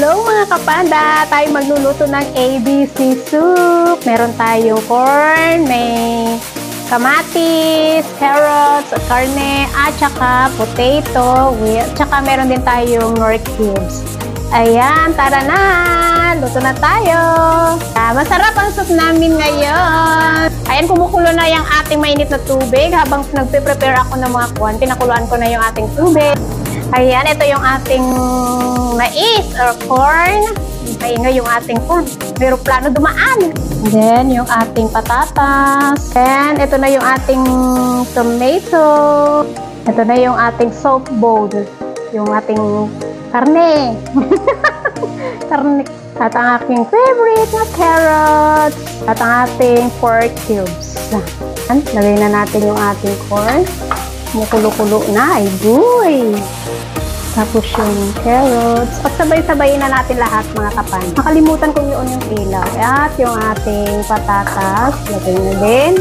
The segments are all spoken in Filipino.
Hello mga kapanda! Tayo magluluto ng ABC soup. Meron tayong corn, may kamatis, carrots, karne, at saka potato. At saka meron din tayong nor cubes. Ayan, tara na! Luto na tayo! Masarap ang soup namin ngayon. Ayan, kumukulo na yung ating mainit na tubig. Habang nagpe-prepare ako ng mga kuwan, pinakuluan ko na yung ating tubig. Ayan, ito yung ating mais or corn. Maingay yung ating corn. Pero plano dumaan. Then, yung ating patatas. And ito na yung ating tomato. Ito na yung ating soap bowl. Yung ating karne. Karne. At ang aking favorite na carrots. At ang ating pork cubes. Lagay na natin yung ating corn. Kumukulo-kulo na. Ay, boy! Tapos yung carrots. At sabay-sabayin na natin lahat mga kapan. Nakalimutan kong yun yung ilaw. At yung ating patatas. Lagay na din.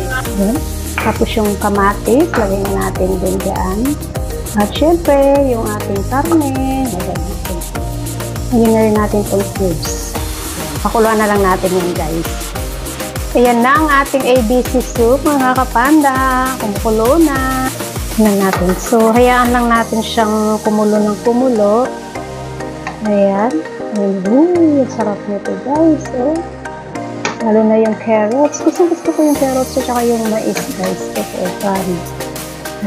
Tapos yung kamatis. Lagay na natin din dyan. At syempre, yung ating karne. Lagay natin. Lagyan na rin natin itong cubes. Pakuluan na lang natin yun guys. Ayan na ang ating ABC soup mga kapanda. Kumukulo na. Natin. So, hayaan lang natin siyang kumulo ng kumulo. Ayan. Ayun. Sarap nito guys. Oh. Lalo na yung carrots. Gusto ko yung carrots at saka yung mais guys.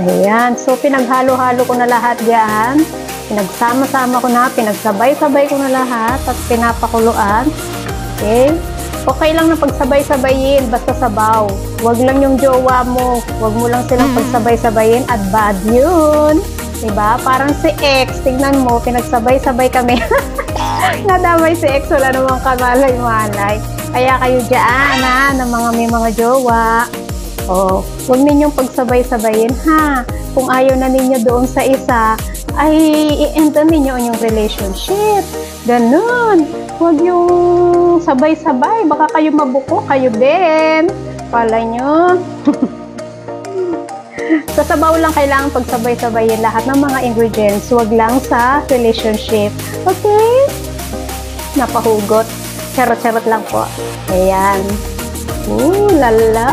Ayan. So, pinaghalo-halo ko na lahat diyan. Pinagsama-sama ko na. Pinagsabay-sabay ko na lahat. At pinapakuluan. Okay. Okay lang na pagsabay-sabayin, basta sabaw. Huwag lang yung jowa mo. Huwag mo lang silang pagsabay-sabayin at bad yun. Diba? Parang si X, tignan mo, pinagsabay-sabay kami. Nadamay si X, wala namang kamalay-malay. Kaya kayo dyan, ha, na may mga jowa. Oh, huwag ninyong pagsabay-sabayin, ha. Kung ayaw na ninyo doon sa isa, ay i-end na ninyo ang yung relationship. Ganun. Huwag yung sabay-sabay. Baka kayo mabuko. Kayo din. Pala nyo. Sa sabaw lang kailangan pagsabay-sabayin lahat ng mga ingredients. Huwag lang sa relationship. Okay? Napahugot. Charot-charot lang po. Ayan. Ooh, lala.